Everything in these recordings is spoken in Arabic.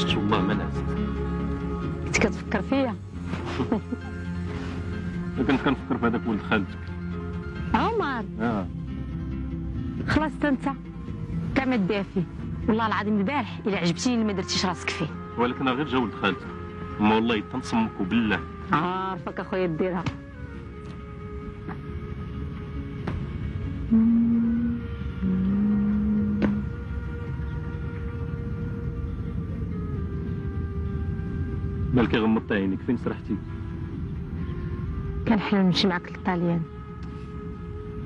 نعست والله ما نعست. كنت كتفكر فيا؟ كنت كنفكر في هذاك ولد خالتك عمر. خلاص انت كاع ما دير فيه والله العظيم. البارح الا عجبتيني اللي ما درتيش راسك فيه. ولكن غير جا ولد خالتك اما والله تنصمك وبالله. عارفك اخويا ديرها. بالك غمضت عينيك فين سرحتي؟ كنحلم نمشي معاك للطاليان.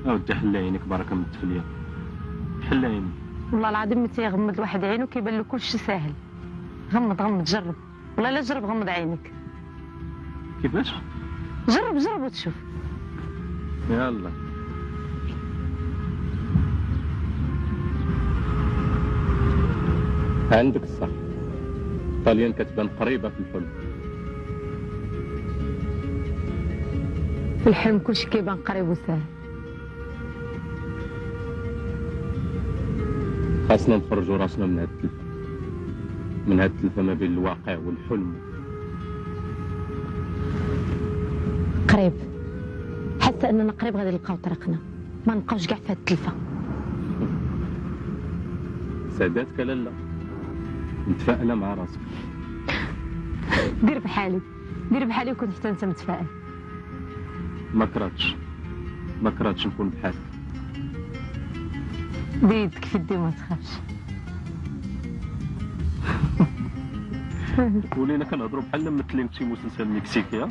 اودي حل عينيك بركه من التفليه. حل عينيك والله العظيم متى يغمض الواحد عينه كيبان له كلشي ساهل. غمض جرب والله لا جرب غمض عينيك. كيفاش؟ جرب وتشوف. يلا عندك الصح. طاليان كتبان قريبه في الحلم. في الحلم كلشي كيبان قريب وسهل. خاصنا نخرجوا راسنا من هاد التلفه، من هاد التلفه ما بين الواقع والحلم. قريب. حاسه اننا قريب غادي نلقاو طريقنا، ما نبقاوش كاع في هاد التلفه. سعداتك لالا، متفائله مع راسك. دير بحالي وكون حتى انت متفائل. ما كرهتش نكون بحالك. دير يدك في يدي وما تخافش. ولينا كنهضروا بحال ممثلين في شي مسلسل مكسيكي. ها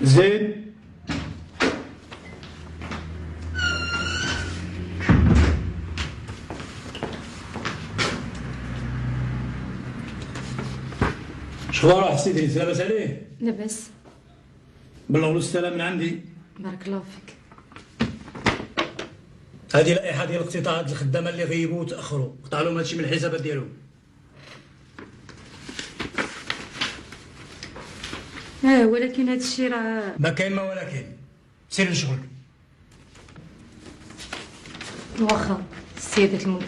زين. شخبارك سيدي؟ لاباس عليه؟ لاباس. بالله والسلام من عندي. بارك الله فيك. هذه لائحه ديال اقتطاعات الخدامه اللي غيبوا وتاخروا، قطع لهم هادشي من الحسابات ديالهم. ولكن هذا الشيء راه ما كاين ما ولكن. سير لشغلك. واخا سيادة المدير.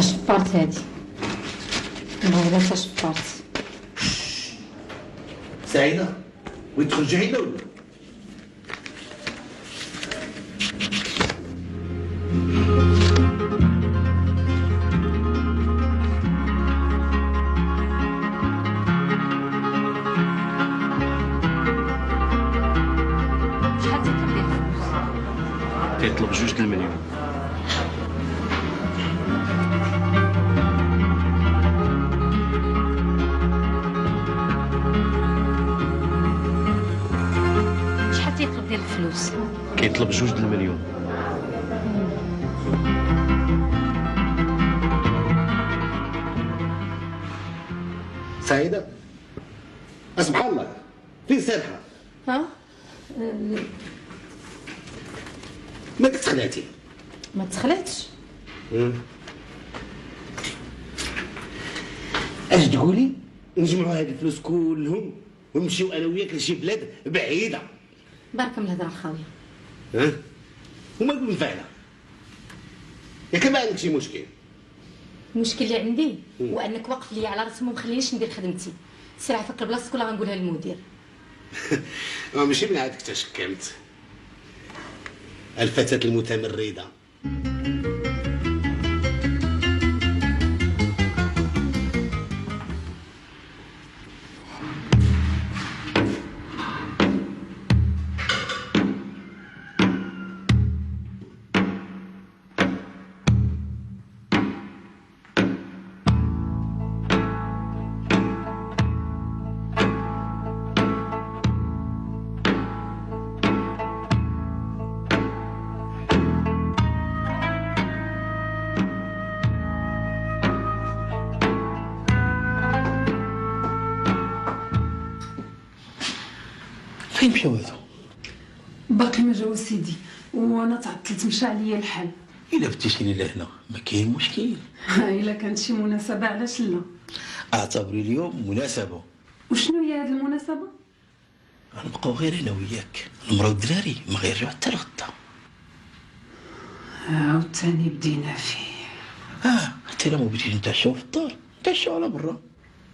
شفرت هادي والله الا شفرت. سعيدة وترجعي له ولا؟ شحال تطلب ديال الفلوس؟ كيطلب 2 المليون. ديال الفلوس. كيطلب 2 المليون. سعيدة سبحان الله فين سامحة؟ ها؟ ما تخلعتي؟ ما تخلعتش. اش تقولي؟ نجمعوا هاد الفلوس كلهم ونمشيو انا وياك لشي بلاد بعيدة. بارك من الهضره الخاويه. ها؟ وما نقول مفعلة. ياك ما عندك شي مشكل؟ المشكل اللي عندي هو انك واقف لي على راسي وما مخلينيش ندير خدمتي. سير عفاك بلاصتك ولا غنقولها للمدير. ماشي من عادك تشكمت. الفتاة المتمردة. فين مشاو هادو؟ باقي ما جاو سيدي وانا تعطلت مشى عليا الحال. الا فتيتيني لهنا ما كاين مشكل. الا كانت شي مناسبه علاش لا؟ اعتبري اليوم مناسبة. وشنو هي هذه المناسبه؟ غنبقاو غير انا وياك، المرا والدراري ما غيرجعوا حتى الغدا. عاوتاني بدينا فيه. حتى الا ما بغيتيش نتعشاو في الدار نتعشاو على برا.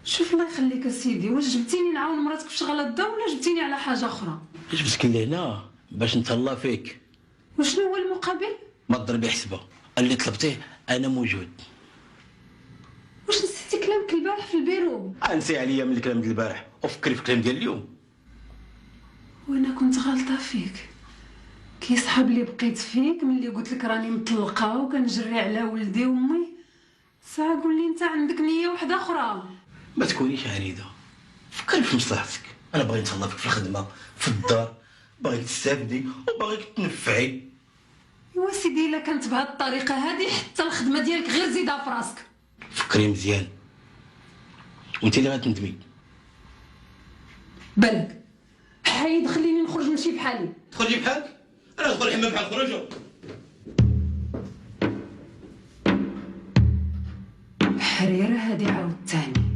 شوف الله يخليك اسيدي، واش جبتيني نعاون مراتك في شغل الدار ولا جبتيني على حاجه اخرى؟ جبتك لهنا باش نتهلا فيك. وشنو هو المقابل؟ ما تضربي حسبه، اللي طلبتيه انا موجود. واش نسيتي كلامك البارح في البيرو؟ انسي عليا من الكلام ديال البارح وفكري في الكلام ديال اليوم. وانا كنت غلطه فيك. كيصحاب لي بقيت فيك ملي قلت لك راني مطلقه وكنجري على ولدي وامي. ساعه قول لي انت عندك نيه واحده اخرى. ما تكونيش عنيده، فكري في مصلحتك. انا باغي نتهلا فيك في الخدمه في الدار، باغيك تستافدي وباغيك تنفعي. ايوا سيدي الا كانت بهذه الطريقه هذه حتى الخدمه ديالك غير زيدها في راسك. فكري مزيان وانت اللي غتندمي. بالك حيد خليني نخرج نمشي بحالي. تخرجي بحالك؟ انا ندخل الحمام بحال خرجوا. حريره هذه عاوتاني.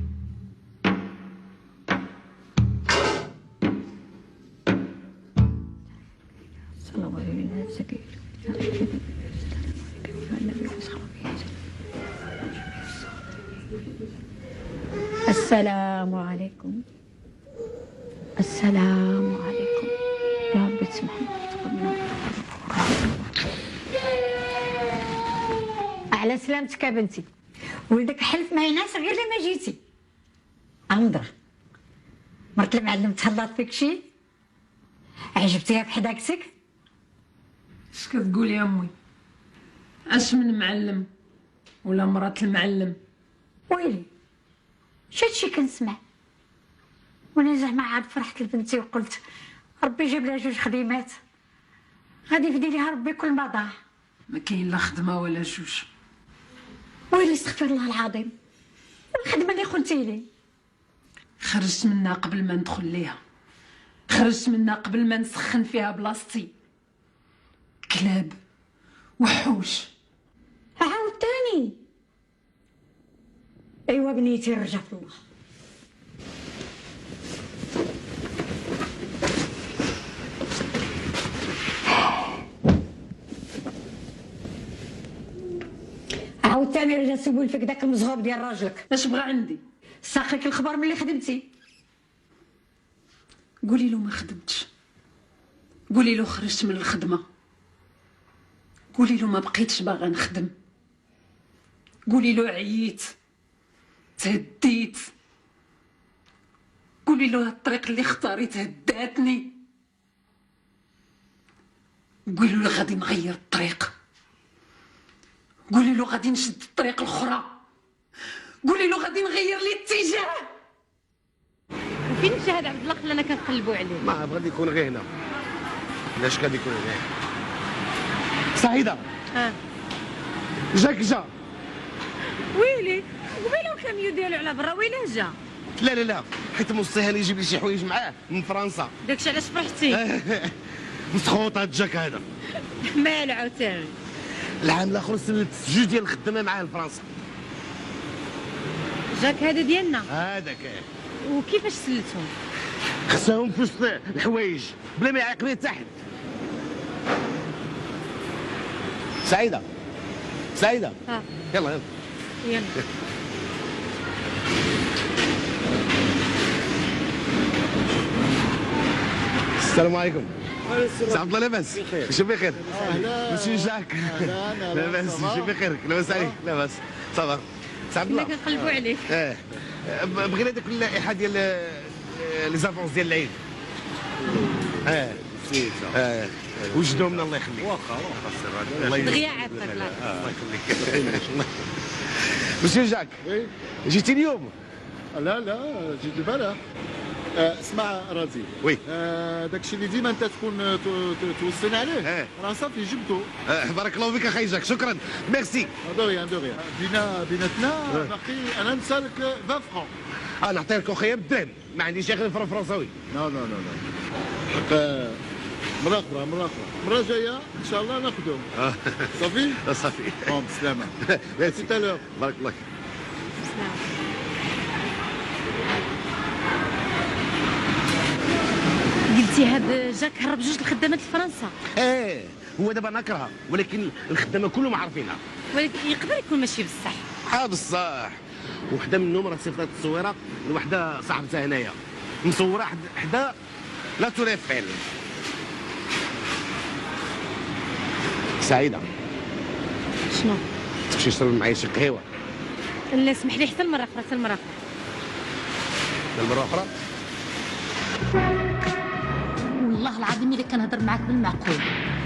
السلام عليكم. السلام عليكم. يا ربي تسمحنا على سلامتك يا بنتي. ولدك حلف ما ينعس غير لما جيتي. انظر مرت المعلم تهلات فيك شي؟ عجبتيها بحداقتك؟ اش كتقولي يا امي؟ اش من معلم ولا مرات المعلم؟ ويلي شي كنسمع. وانا زعما عاد فرحت لبنتي وقلت ربي جاب لها 2 خديمات غادي يفدي ليها ربي كل ما ضاع. ما كاين لا خدمه ولا جوج. ويلي استغفر الله العظيم. والخدمه اللي قلتي لي خرجت منها قبل ما ندخل ليها، خرجت منها قبل ما نسخن فيها بلاصتي. كلاب وحوش. عاود تاني. ايوا بنيتي رجع في الله. عاود تاني رجع سول فيك داك المزغوب ديال راجلك. اش بغى عندي؟ ساقيك الخبر ملي خدمتي. قولي له ما خدمتش، قولي له خرجت من الخدمه، قولي له ما بقيتش باغا نخدم، قولي له عييت تهديت، قولي له الطريق اللي اختاريت هداتني، قولي له غادي نغير الطريق، قولي له غادي نشد الطريق الاخرى، قولي له غادي نغير الاتجاه. فين مشى هذا عبد الله خلانا كنقلبوا عليه؟ ما بغا يكون غير هنا. علاش غادي يكون هنا؟ سعيده جاك جا ويلي قبيله الكاميو ديالو على برا ويلاه جا. لا لا لا، حيت موسي يجيب لي شي حوايج معاه من فرنسا. داكشي علاش فرحتي. مسخوط هاد جاك هذا. مالو عاوتاني. العام الاخر سلت جوج ديال الخدامه معاه لفرنسا. جاك هذا ديالنا. هذاك وكيفاش سلتهم؟ خصهم في وسط الحوايج بلا ما يعيق لي تحت. سعيده سعيده يلا يلا يلا. السلام عليكم. سي عبد الله لاباس؟ شو بخير؟ مسيو جاك لاباس؟ شو بخير؟ لاباس عليك؟ لاباس صافا. سي عبد الله كنا كنقلبوا عليك. بغينا ديك اللائحه ديال لي زافونس ديال العيد. وجدوا منا الله يخليك. واخا الله يخليك. دغيا عافاك الله يخليك. مسيو جاك جيتي اليوم؟ لا جيت البارح. اسمع راضي. وي. داكشي اللي ديما انت تكون توصينا عليه راه صافي جبتو. بارك الله فيك اخي جاك، شكرا ميرسي. دوريان بيناتنا باقي انا نسالك 20 فرون. نعطي لك اخويا بالدرهم، ما عنديش غير الفرن فرنساوي. لا مرة أخرى مرة جاية إن شاء الله ناخذهم. صافي؟ صافي. بسلامة. ميرسي تالور. بارك الله. قلتي هاد جاك هرب جوج الخدامات لفرنسا. هو دابا نكرها، ولكن الخدامه كلهم عارفينها. ولكن يقدر يكون ماشي بصح. بصح. وحده منهم راه صيفطات التصويره لوحده صاحبتها هنايا مصوره حدا لا توريفيل. سعيده شنو؟ تمشي تشرب معايا شي قهوه؟ لا اسمح لي حتى المره اخرى المره اخرى. والله العظيم الا كنهضر معاك بالمعقول،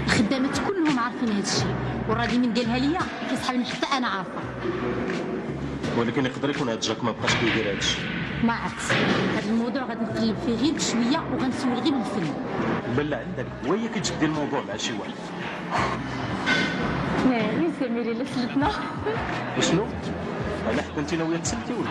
الخدامات كلهم عارفين هذا الشيء، والراجل من قالها ليا كيسحبني حتى انا عارفه. ولكن يقدر يكون هاد جاك ما بقاش كيدير هاد الشيء. ما عرفت هذا الموضوع غادي نقلب فيه غير بشويه وغنسول غير بالفن. بالله عندك وهي كتجبدي الموضوع مع شي واحد. يا سميري لا سلتنا. وشنو؟ انا حتى انت ناويه تسلتي ولا؟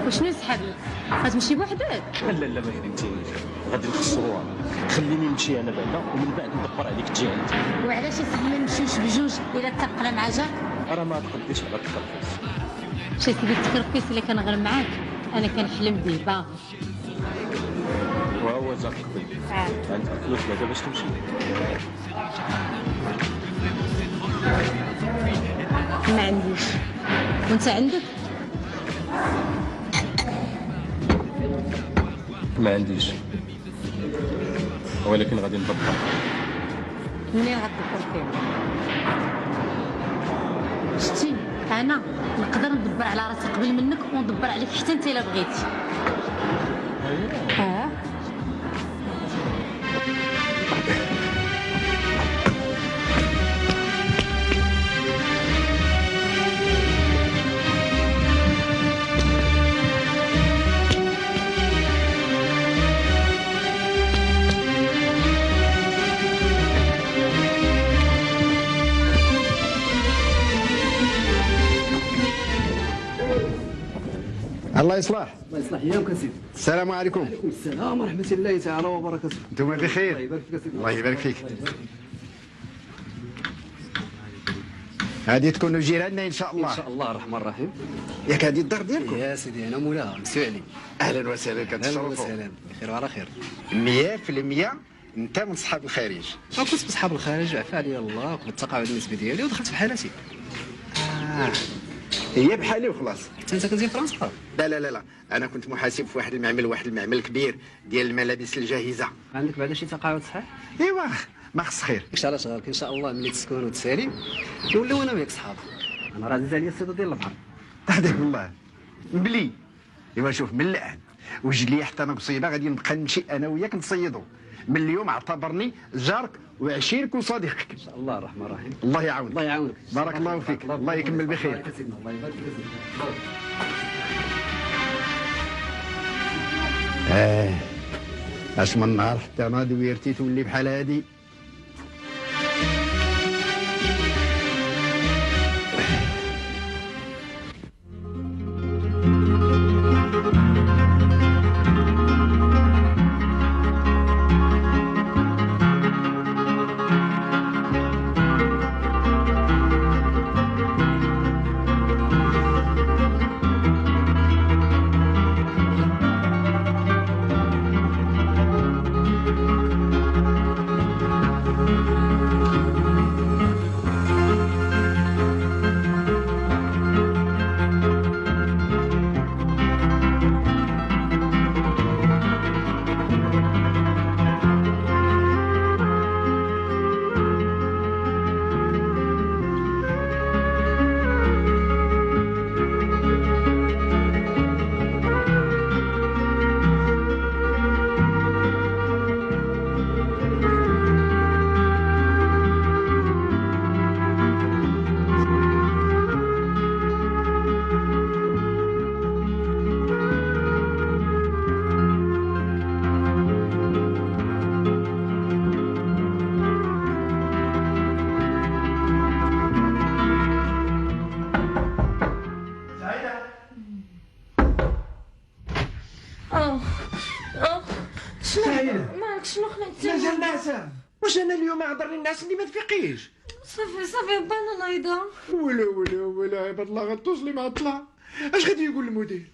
وشنو سحابي؟ غتمشي بوحدك؟ لا ما فهمتينيش، غادي نخسروها. خليني نمشي انا بعدا ومن بعد ندبر عليك تجي عندي. وعلاش سيدي ما نمشيوش بجوج الا اتفقنا مع جاك؟ راه ما تقديش على التخلص. شي سيدي التكرفيس اللي كنغير معاك انا كنحلم به باغي. وهو جاك قبل. عندك فلوس بعدا باش تمشي؟ ما عنديش. وانت عندك؟ ما عنديش، ولكن غادي ندبر. منين غتدبر فيه؟ شتي انا نقدر ندبر على راسي قبل منك وندبر عليك حتى انت الا بغيتي. الله يصلح. الله يصلح ايامك سيدي. السلام عليكم. وعليكم السلام ورحمه الله تعالى وبركاته. انتم بخير؟ الله يبارك فيك. الله يبارك فيك. غادي تكونوا جيراننا ان شاء الله. ان شاء الله الرحمن الرحيم. ياك هذه الدار ديالكم؟ يا سيدي انا مولاها مسيو علي. اهلا وسهلا كتشرفوا. اهلا وسهلا بخير وعلى خير. 100% انت من صحاب الخارج. كنت بصحاب الخارج عفا عليا الله وقبل التقاعد النسبي ديالي ودخلت في حالتي. هي بحالي وخلاص. حتى انت كنتي في فرنسا؟ لا انا كنت محاسب في واحد المعمل كبير ديال الملابس الجاهزه. عندك بعدا شي تقاعد صحيح؟ ايوا ما خص خير. ان شاء الله شغالك ان شاء الله ملي تسكن وتسالي نوليو انا وياك صحاب. انا راه عزيز عليا الصيده ديال البحر. تهديك بالله مبلي. ايوا شوف من الان وجد لي حتى انا بصيده غادي نبقى نمشي انا وياك نصيدو. من اليوم اعتبرني جارك وعشيرك وصديقك. ان شاء الله الرحمن الرحيم. الله يعاونك. الله يعاونك. بارك الله فيك. الله يكمل بخير. الله يبارك فيك. اش من نهار حتى انا دويرتي تولي بحال هادي. شنو خلعتي؟ مازال ناعسة. واش انا اليوم نهضر للناس اللي ما تفيقيش؟ صافي بانا نايضة. ولا عباد الله غتوصلي مع الطلع. اش غادي يقول المدير؟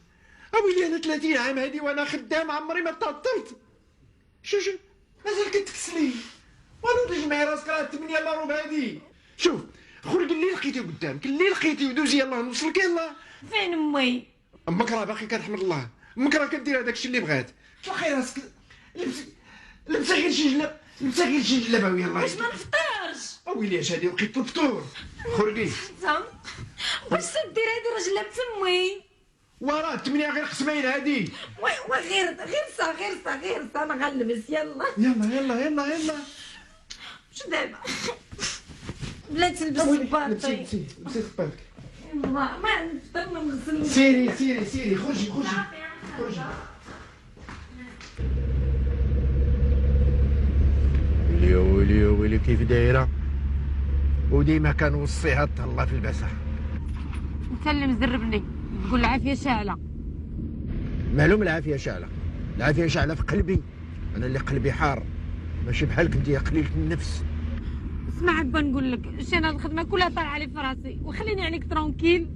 اويلي انا 30 عام هادي وانا خدام عمري ما تعطلت. شوف مازال كتكسلي. والو تجمعي راسك راه 8 الا ربع هادي. شوف خرج اللي لقيتي قدامك، اللي لقيتي ودوزي يلاه نوصلك يلاه. فين امي؟ امك راه باقي كتحمد الله، امك راه كدير هذاك الشيء اللي بغات. تلقي راسك لبسي غير شي جلاب، لبسي غير شي جلابه ويلاه. واش ما نفطرش؟ اويلي اش هادي وقيت الفطور. خرجي. واش تدير هادي راه جلابت امي؟ وراه الثمانية غير قسمين هادي. غير سا انا غنلبس يلا. يلا واش دابا؟ بلا تلبس الباطي. لبسي خبارك. ما نفطر ما نغسل. سيري خرجي. ويلي كيف دايره، وديما كنوصيها تهلا في البسه. انت اللي مزربني تقول العافيه شاعله. معلوم العافيه شاعله، العافيه شاعله في قلبي، انا اللي قلبي حار ماشي بحالك انت يا قليله النفس. اسمع با نقول لك انا الخدمه كلها طالعه لي في راسي وخليني عليك ترونكيل.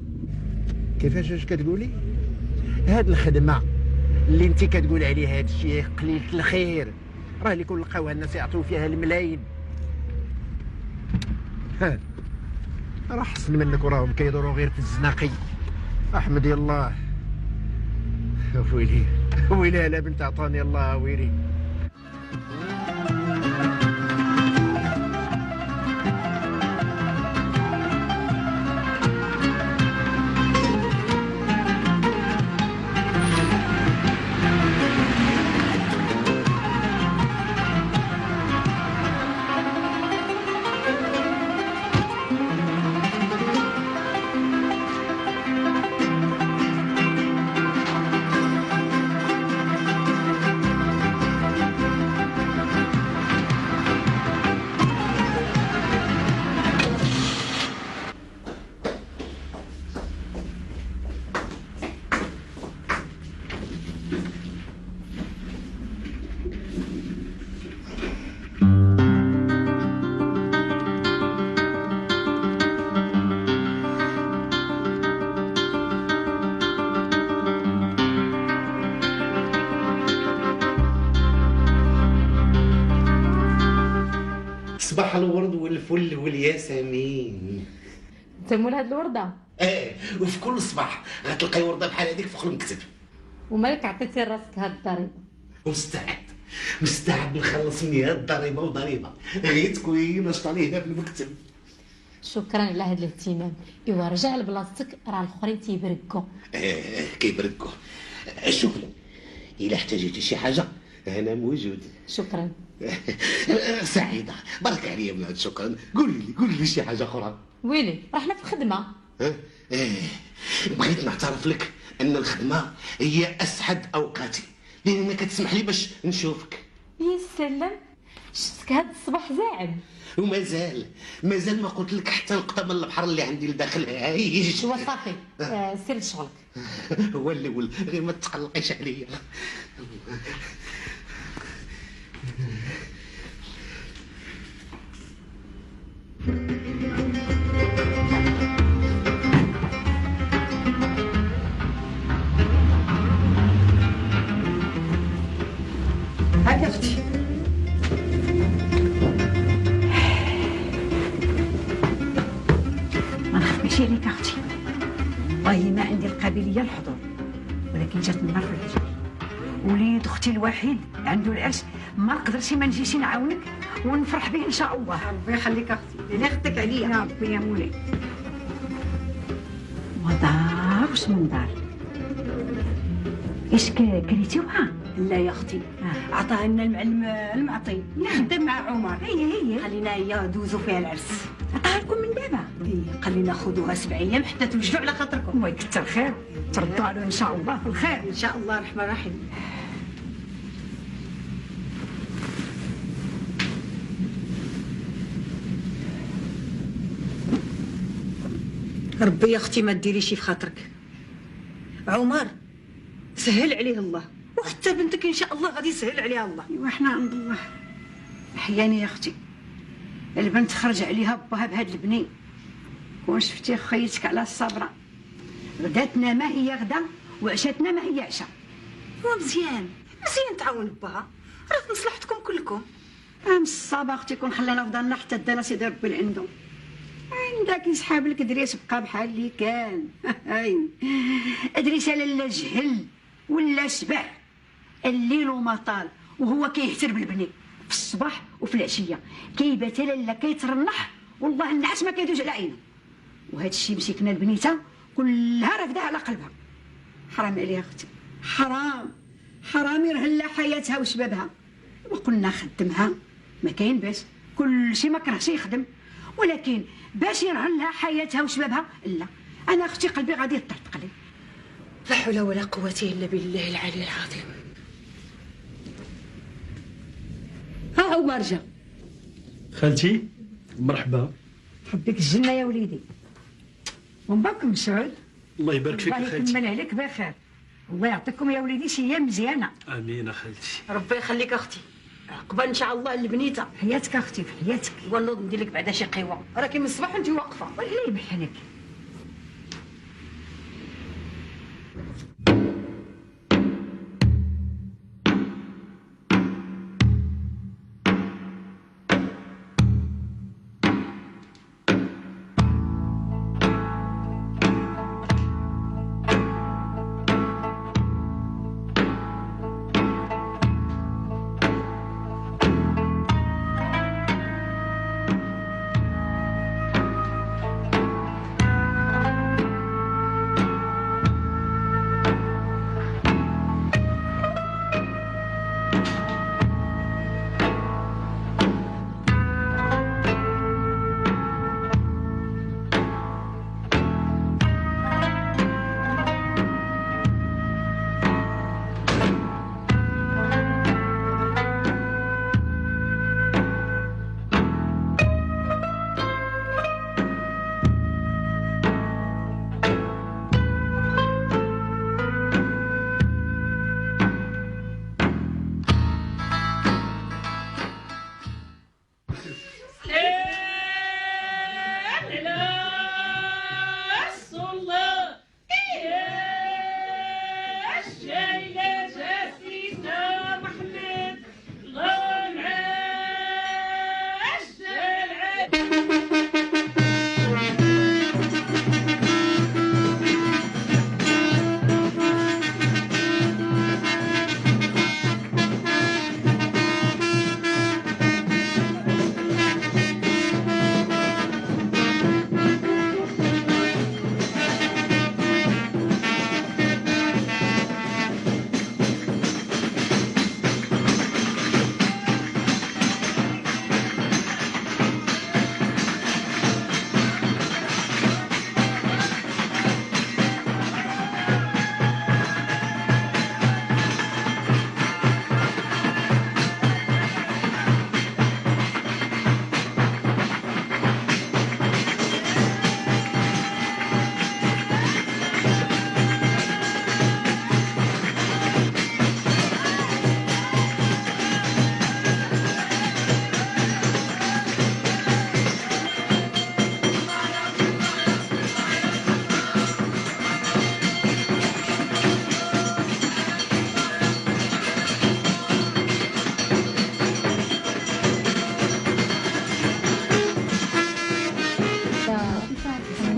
كيفاش اش كتقولي؟ هاد الخدمه اللي انت كتقول عليها هاد الشيء قليله الخير، راه اللي كون لقاوها الناس يعطيو فيها الملايين. راه حسن منك وراهم كيدوروا غير في الزناقي. احمدي الله. ويلي على بنت عطاني الله ويلي. صباح الورد والفل والياسمين. انت مول هاد الورده؟ وفي كل صباح غتلقاي ورده بحال هذيك فوق المكتب. ومالك عطيتي راسك هاد الضريبه؟ مستعد نخلص مني هاد الضريبه وضريبه غير تكوين اش طالي هنا في المكتب. شكرا على هاد الاهتمام. ايوا رجع لبلاصتك راه الاخرين تيبركوا. كيبركوا. شوف الا احتاجيتي شي حاجه انا موجود. شكرا. سعيده بارك عليا من هاد شكرا. قولي لي شي حاجه اخرى. ويلي راه حنا في الخدمه. بغيت نعترف لك ان الخدمه هي اسعد اوقاتي لان كتسمح لي باش نشوفك يا سلام، شفتك هاد الصباح زاعل. ومازال ما قلت لك حتى نقطه من البحر اللي عندي لداخل عايش. هو صافي، سير لشغلك. هو الاول، غير ما تقلقيش عليا. هاك اختي. ما نخبيش عليك اختي، والله ما عندي القابليه للحضور، ولكن جات النار في العجل. وليد اختي الوحيد عنده العرس، ما نقدرش ما نجيش نعاونك ونفرح به ان شاء الله. ربي يخليك اختي، اللي خدك عليا. يا ربي يا مولاي. ودار واش من دار؟ ايش كريتيوها؟ لا يا اختي، عطاها لنا المعلم المعطي اللي خدام مع عمر. هي خلينا هي دوزوا فيها العرس. عطاها لكم من دابا؟ خلينا خذوها 7 ايام حتى توجدوا على خاطركم. الله يكثر خير، تردوا عليه ان شاء الله في الخير. ان شاء الله الرحمن الرحيم. ربي يا اختي ما ديري شي في خاطرك. عمر سهل عليه الله، وحتى بنتك ان شاء الله غادي يسهل عليها الله. ايوا حنا عند الله. احياني يا اختي البنت خرج عليها باها بهاد البنين، كون شفتي خيتك على الصبره، غداتنا ما هي غدا وعشاتنا ما هي عشاء. هو مزيان تعاون باها، راه في مصلحتكم كلكم. ام الصبا اختي كون خلينا في دارنا حتى دانا سيدي ربي العندو، عندك يسحاب لك دريس بقى بحال اللي كان. ادريس لا جهل ولا شبع، الليل وما طال وهو كيهتر بالبني في الصباح وفي العشيه، كيبات لالا كيترنح، والله النعاس ما كيدوز على عينه. وهذا الشيء مسكنا البنيته كلها رافدها على قلبها. حرام عليها اختي، حرام يرهن حياتها وشبابها. وقلنا خدمها ما كاين باس، كل شيء ما كرهش يخدم، ولكن باش يرهن لها حياتها وشبابها لا. انا اختي قلبي غادي يطرطق لي. لا حول ولا قوة الا بالله العلي العظيم. ها هو رجع. خالتي مرحبا. حبك الجنه يا وليدي، ومن بعد مسعود. الله يبارك فيك الله خالتي. يكمل عليك بخير، الله يعطيكم يا وليدي شي ايام مزيانه. امين خالتي. ربي يخليك اختي، عقبال ان شاء الله البنيته. حياتك اختي في حياتك. ونوض ندير لك بعدا شي قهوه، راكي من الصباح انت واقفه. والله يبحنك.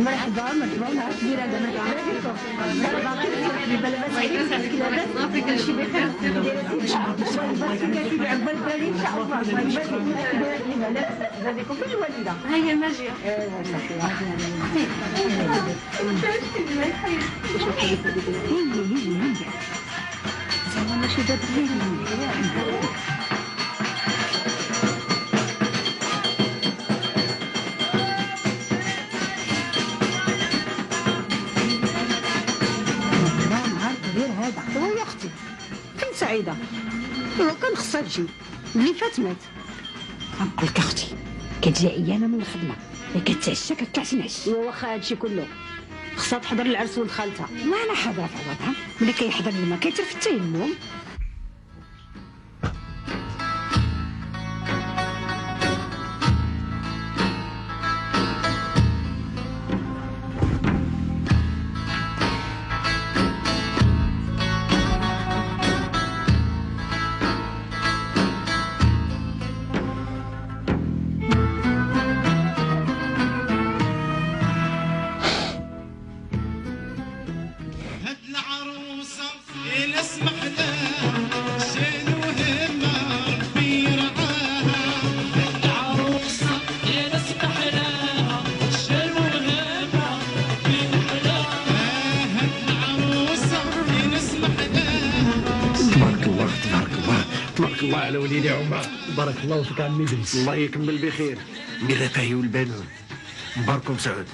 مرحبا ونهار كبير هذا صافي كلشي بخير عقبال بالي ان شاء الله هذيكم في الوالده هي ماجيه زعما ماشي دابا يا اختي فين سعيده؟ ايوا كان خصها تجي اللي فات مات. غنقول لك اختي كتجي عيانه من الخدمه كتعشى كطلع تنعس. ايوا واخا هادشي كله خصها تحضر العرس ولد خالتها. ما انا حاضره في عوضها ملي كيحضر الماء كيترف التيمم. الله على وليدي عمر. بارك الله فيك عمي ادريس. الله يكمل بخير. من رفاهي والبنون مباركم سعود.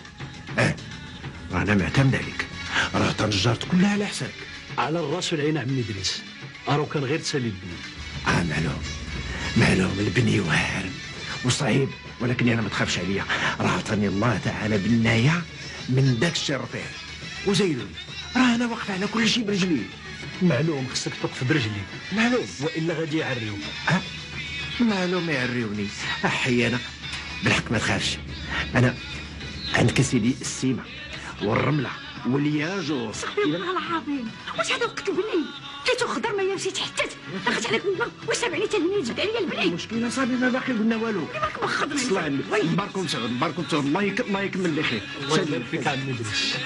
رانا معتمد عليك، راه تنجرت كلها على حسابك. على الراس والعين عمي ادريس، راه كان غير تسالي البني. معلوم البني واعر وصعيب، ولكن انا ما تخافش عليا، راه عطاني الله تعالى بالنايه من داك الشيء الرفيع. وزيدوني راه انا واقف على كل شيء برجلي. معلوم خصك توقف برجلي، معلوم، والا غادي يعريوك. معلوم يعريوني. احيانا بالحق ما تخافش، انا عندك سيدي السيمه والرمله والياجوس. والله العظيم واش هذا وقت البني كيتو خضر ما يمشيت حتى اخذت عليك الماء وسامعني تهني جبد عليا البني. المشكله صافي ما باقي قلنا والو. راك مخضر. صلى على النبي. مباركم سعود، مباركم سعود. الله يكمل بخير. الله يبارك فيك عمي ادريس.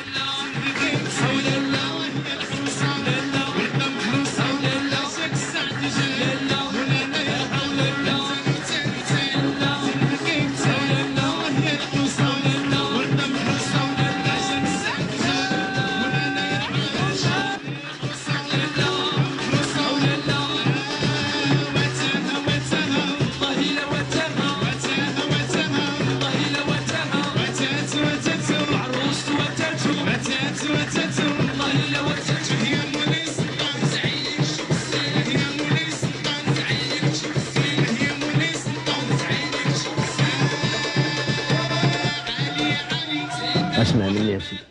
اسمع مني يا سيدي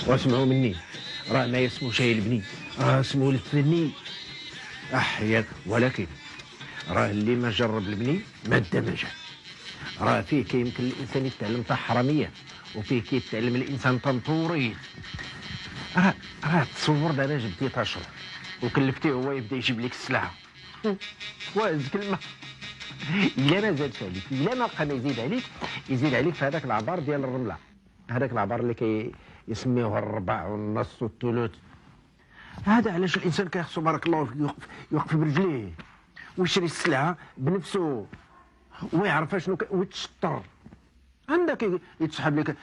واسمعوا مني، راه ما اسمه شاي البني، راه اسمه الفني احيانا. ولكن راه اللي ما جرب البني ما اندمج. راه فيه كيمكن الانسان يتعلم حراميه، وفيه كيتعلم الانسان تنطوري. راه تصور دابا جبتي اشهر وكلفتيه هو يبدا يجيب لك السلعه واز كلمه. الا ما زادش عليك، الا ما بقى ما يزيد عليك في هذاك العبار ديال الرمله، هذاك العبار اللي يسميوه الربع والنص والثلث. هذا علاش الانسان كيخصو بارك الله فيك يوقف برجليه ويشري السلعه بنفسه ويعرف شنو ويتشطر. عندك يتسحب لك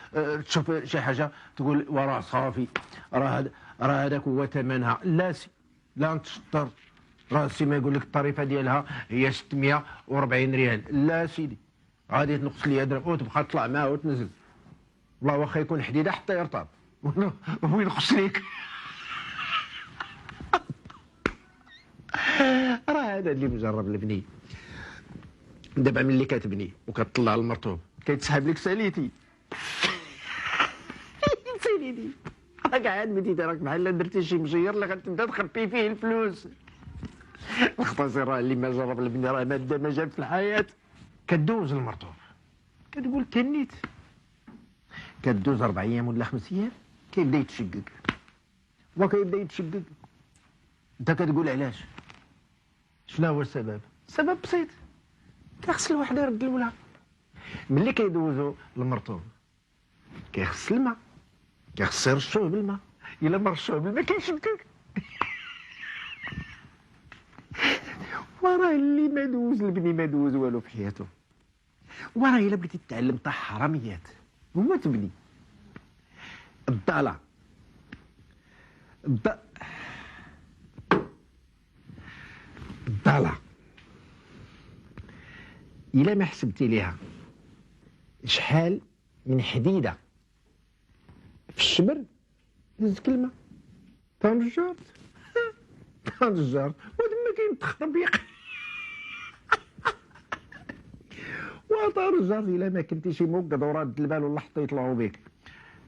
تشوف شي حاجه تقول وراه صافي راه هذاك هو ثمنها. لا نتشطر. راه السي ما يقول لك الطريفه ديالها هي 640 ريال. لا سيدي غادي تنقص لي درهم وتبقى تطلع معاه وتنزل. والله واخا يكون حديده حتى يرطب وينقص ليك. راه هذا اللي مجرب البني. دابا ملي كتبني وكتطلع المرطوب كيتسحب لك ساليتي. ساليتي راك عاد بديتي راك بحال درتي شي مجير اللي غتبدا تخبي فيه الفلوس. اختصر راه اللي ما جرب البني راه ما اندمج في الحياه. كدوز المرطوب كتقول تنيت، كدوز 4 ايام ولا 5 ايام كيبدا يتشقق. وكيبدا يتشقق انت كتقول علاش؟ شنو هو السبب؟ السبب بسيط، كيخص الواحد يرد الولاد. ملي كيدوزو المرطوب كيخص الماء كيخص يرشوه بالماء، الا ما رشوه بالماء كيشدوه. وراه اللي ما دوز البني ما دوز والو في حياته. وراه الا بغيتي تتعلم طاح حراميات هو تبني الضاله الضاله الا ما حسبتي ليها شحال من حديده في الشبر هز كلمه طنجار طنجار ودما كاين التخطبيق. وطنجار الا ما كنتي شي موقد وراد البال ولا حتى يطلعوا بك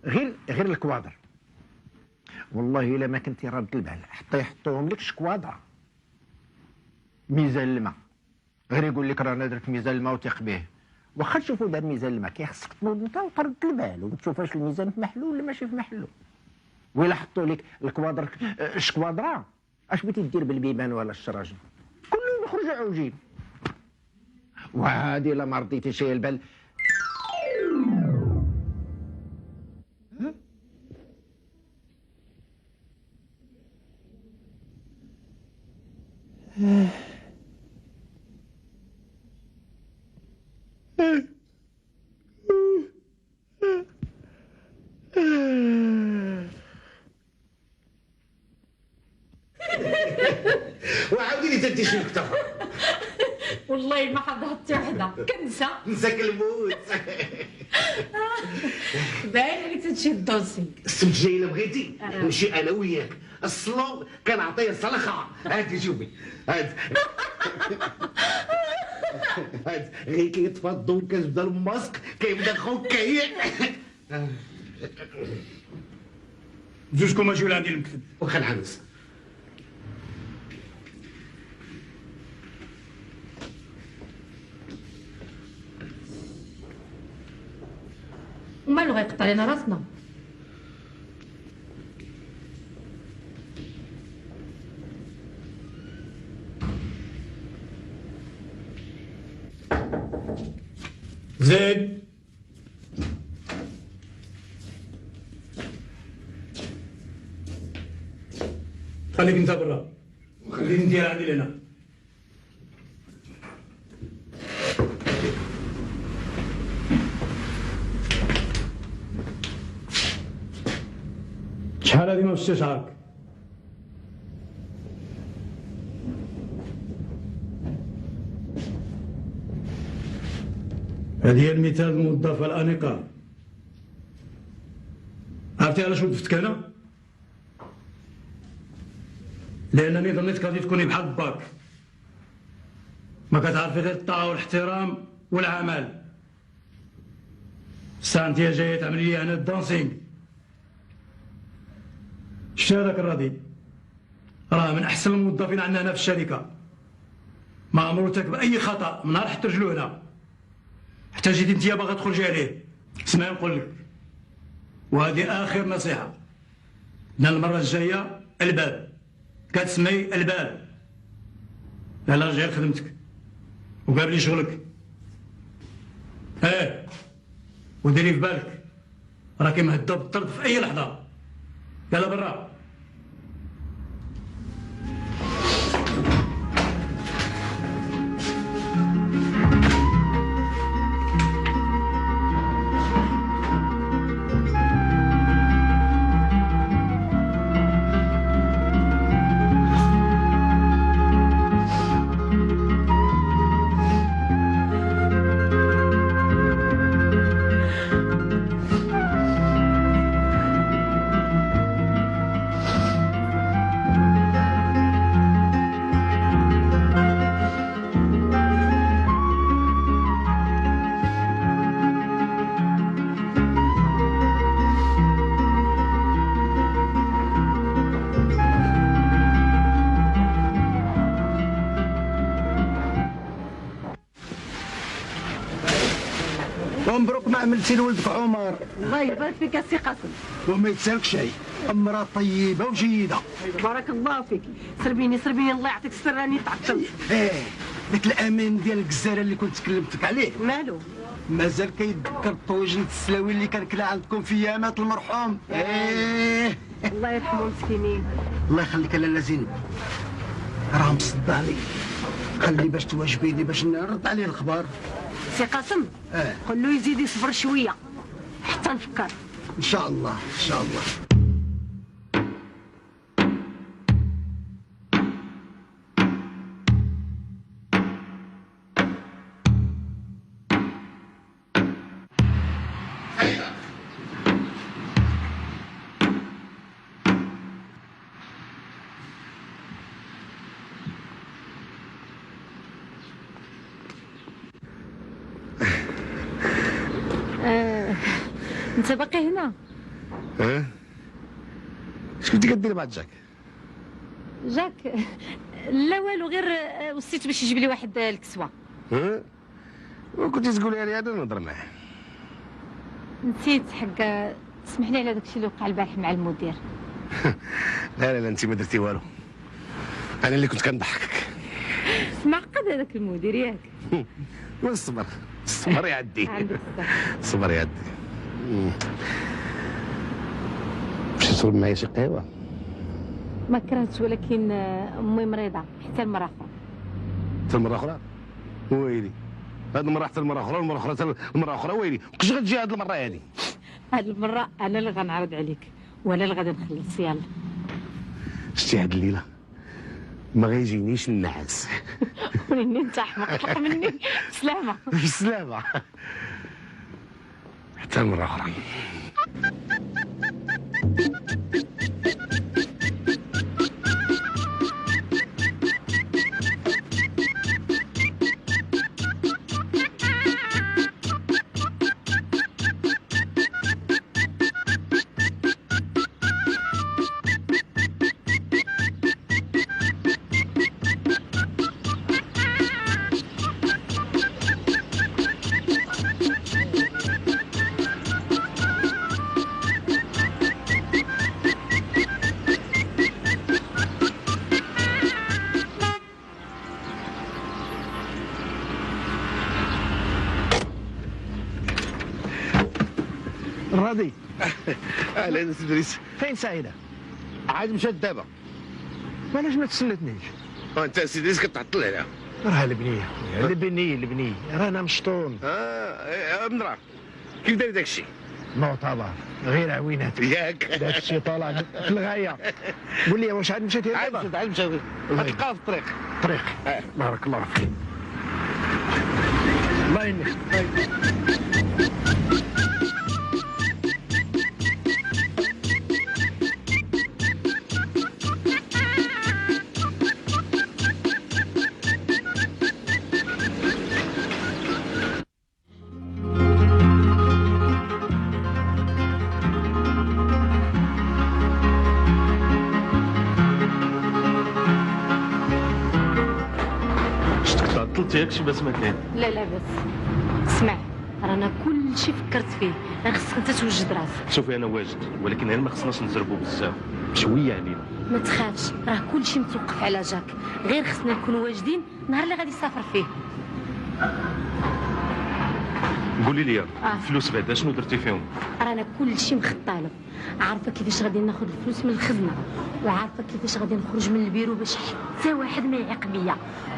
غير الكوادر. والله الا ما كنتي راد البال حتى يحطوهم لك شكوادره ميزان الماء. غير يقول لك رانا درت ميزان الماء وثق به. واخا تشوفوا دار ميزان الماء كيخصك تنوض انت وترد البال وتشوف واش الميزان في محلو ولا ماشي في محلو. وإلا حطوا لك الكوادر شكوادره اش بغيتي دير بالبيبان ولا الشراجم؟ كلهم يخرجوا عوجين. وهادي الا ما رديتي شي البال وعاوديني تدي شي نكته. والله ما حضرت حتى وحده كنسى نساك الموت. باين لك تمشي الدوسي. السبت الجاي الا بغيتي نمشي انا وياك الصلو كنعطيه صلخه. هاتي شوفي هاد غير كيطفى الضو كتبدا الماسك كيبدا خوك كيع. جوجكم اجيو لعندي المكتب. واخا نحبس. ومالو غيقطع لنا راسنا. زيد خليك انت برا وخليني ندير عندي لهنا. شحال هادي ما فشتش شعرك؟ هذه هي المثال الموظفة الأنيقة. عرفتي علاش وظفتك أنا؟ لأنني ظنيتك غادي تكوني بحال باك، ما كتعرفي غير الطاعة والاحترام والعمل. الساعة انت جاية تعملي لي هنا الدانسينغ. شتي هذاك الراضي راه من أحسن الموظفين عندنا هنا في الشركة، ما عمرو ارتكب أي خطأ من نهار حتى رجلو هنا. حتى جيتي انت باغا تخرجي عليه. اسمعي نقول لك، وهذه آخر نصيحة، من المرة الجاية الباب كتسمي الباب. يلا رجعي لخدمتك وقابلي شغلك. وديري في بالك راكي مهدة بالطرد في أي لحظة. يلا برا. ومبروك ما عملتي لولدك عمر. الله يبارك فيك السي قاسم. وما يتسالك شيء، امراه طيبه وجيده. بارك الله فيك. سربيني الله يعطيك السر راني تعطلت. داك الامان ديال الجزاره اللي كنت كلمتك عليه مالو؟ مازال كيتذكر الطويجن السلاوي اللي كان كلا عندكم في ايامات المرحوم. ايه الله يرحمه مسكينين. الله يخليك لاله زينب، راه مصدعني. خلي باش تواجبيني باش نرد عليه الخبر. سي قاسم قول له يزيد يصبر شويه حتى نفكر. ان شاء الله ان شاء الله. انت باقي هنا؟ اش كنتي كدير مع جاك؟ جاك لا والو، غير وصيت باش يجيب لي واحد الكسوه. وكنتي تقولي لي هذا نهضر معاه. نسيت حق، تسمح لي على داكشي اللي وقع البارح مع المدير. لا انت ما درتي والو، انا اللي كنت كنضحكك. معقد هذاك المدير ياك. والصبر الصبر يعدي. الصبر يعدي. باش تشرب معايا شي قهوه؟ ما كرهتش، ولكن امي مريضه حتى المره اخرى. حتى المره اخرى؟ ويلي هاد المره حتى المره اخرى، والمره اخرى حتى المره اخرى. ويلي كيفاش غتجي هاد المره هادي؟ هاد المره انا اللي غنعرض عليك وانا اللي غادي نخلص. يلا شتي هاد الليله ما غيجينيش النعاس. مني انت احمق، حق مني. سلامه. بالسلامه. حتى المره اخرى. راضي. اهلا سدريس. فين سعيده؟ عاد مشات دابا. علاش ما تسلتنيش؟ وانت سدريس كتعطل عليها. راه البنيه البنيه رانا مشطون. منرا كيف داير داكشي؟ معتبر غير عوينات ياك. داكشي طالع في الغايه. قول لي واش عاد مشات هي دابا؟ عاد مشات غتلقاها في الطريق. بارك الله فيك. الله ينك. عطلت ياك شي باس ما كاين؟ لا لا بس اسمع، رانا كل شيء فكرت فيه، راه خصك انت توجد راسك. شوفي انا واجد، ولكن هنا ما خصناش نزربوا بزاف، شويه علينا. ما تخافش، راه كل شيء متوقف على جاك، غير خصنا نكونوا واجدين نهار اللي غادي يسافر فيه. قولي لي الفلوس بعدا شنو درتي فيهم؟ رانا كل شيء مخطط له، عارفه كيفاش غادي ناخذ الفلوس من الخزنه، وعارفه كيفاش غادي نخرج من البيرو باش حتى واحد ما يعيق بيا،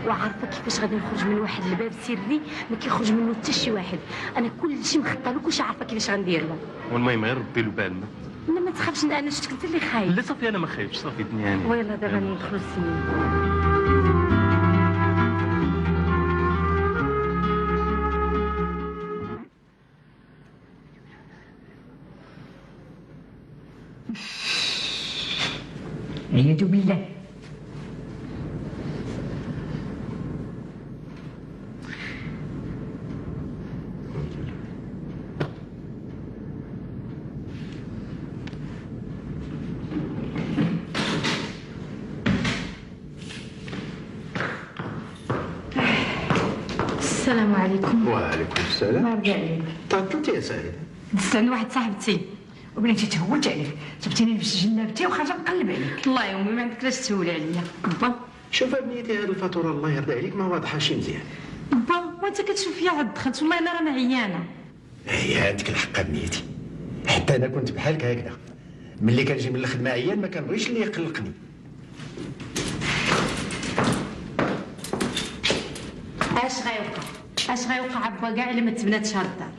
وعارفه كيفاش غادي نخرج من واحد الباب سري ما كيخرج منه حتى شي واحد. انا كل شيء مخطط له، كلشي عارفه كيفاش غندير له. والمهم غير ربي له بالنا. لا ما تخافش، انا شفتك انت اللي خايف. لا صافي انا ما خايفش، صافي دنياني. ويلا دابا ندخلوا السنين. عياذ بالله. السلام عليكم. وعليكم السلام. ما رجع لي. تعطلتي يا سعيده؟ دزت عند واحد صاحبتي وبنيتي تهوت عليك، جبتيني لبس جلابتي وخرجت نقلب عليك. الله يومي ما عندك لاش تسولي عليا. كبا شوف بنيتي، هذه الفاتوره الله يرضي عليك ما واضحاش مزيان. با وانت كتشوف فيا عاد دخلت وما انا رانا عيانه. هي عندك الحق نيتي، حتى انا كنت بحالك هكذا، ملي كنجي من الخدمه عيان ما كنبغيش اللي يقلقني. اش غيوقع عبا كاع الا ما تبناتش هاد الدار؟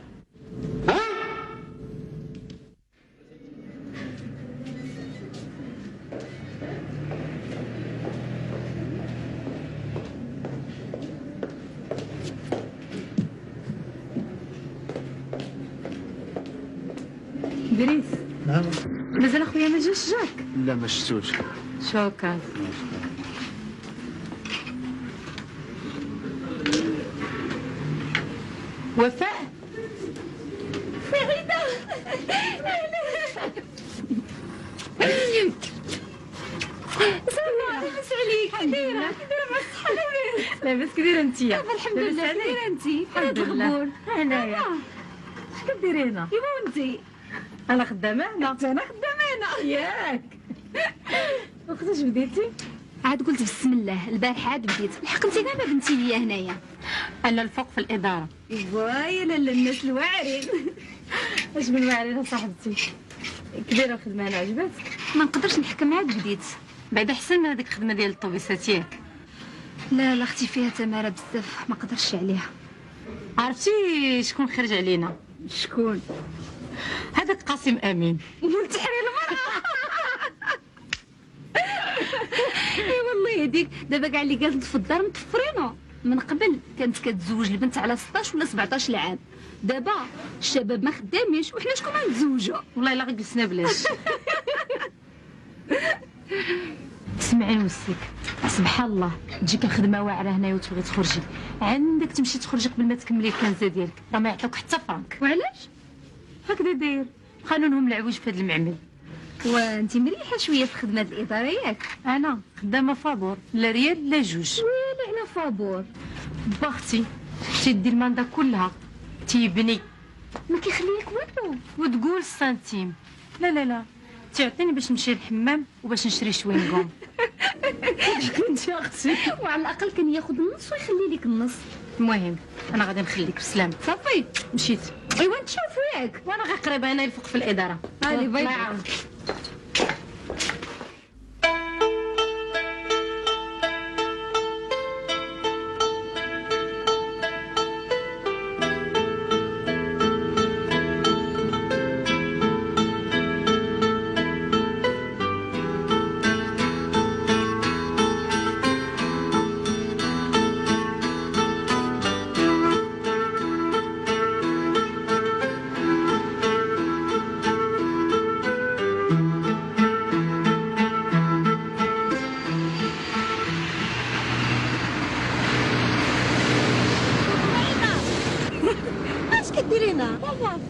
دريس نعم. مازال اخويا ما جاش جاك؟ لا ما شفتوش. شكرا. وفاء فريدة سلام لاباس عليك؟ كي دايرة مع الصحة؟ لاباس كي دايره انتيا؟ الحمد لله. كي دايرة انتي؟ الحمد لله. هنايا. اش كديري هنا؟ ايوا وانتي؟ انا خدامه هنا. انا خدامة هنا. ياك وقتاش بديتي؟ عاد قلت بسم الله البارحة عاد بديت. الحق انتي دابا بنتي ليا هنايا. انا الفوق في الاداره. ايوا يا لالا الناس الواعرين. اش من واعرين صاحبتي؟ كبيره الخدمه انا عجبتك؟ ما نقدرش نحكم عاد بديت. بعدا احسن من هذيك الخدمه ديال الطوبيسات ياك. لا اختي فيها تماره بزاف ما قدرش عليها. عرفتي شكون خرج علينا؟ شكون؟ هذاك قاسم امين مول تحرير المرأة. اي والله هذيك دابا كاع اللي قالت في الدار مطفرينو. من قبل كانت كتزوج البنت على 16 ولا 17 عام، دابا الشباب ما خدامينش وحنا شكون غنتزوجوا؟ والله الا غير جلسنا بلاش. تسمعي نوسيك، سبحان الله تجيك الخدمه واعره هنايا وتبغي تخرجي، عندك تمشي تخرجي قبل ما تكملي الكنزه ديالك، راه ما يعطوك حتى فرانك. وعلاش؟ هكذا داير قانونهم العويج في هذا المعمل. وانت مريحه شويه في خدمه الاداره ياك؟ انا خدامه فابور، لا ريال لا جوج. ويلي على فابور. باختي تيدي الماندا كلها تيبني ما كيخليك والو وتقول سنتيم. لا لا لا تعطيني باش نمشي للحمام وباش نشري شوينغوم. كنت يا اختي وعلى الاقل كان ياخذ النص ويخلي لك النص. المهم انا غادي نخليك بسلام. صافي مشيت. ايوا نتشوفوا ياك. وانا غير قريبه انا الفوق في الاداره. هادي باي الله باي. يعاون.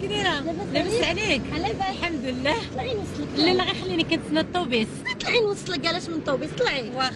كي دايره؟ لاباس عليك؟ الحمد لله. طلعي نوصلك. لا لا غير خليني كنتسنى الطوبيس. طلعي نوصلك علاش من الطوبيس طلعي. واخا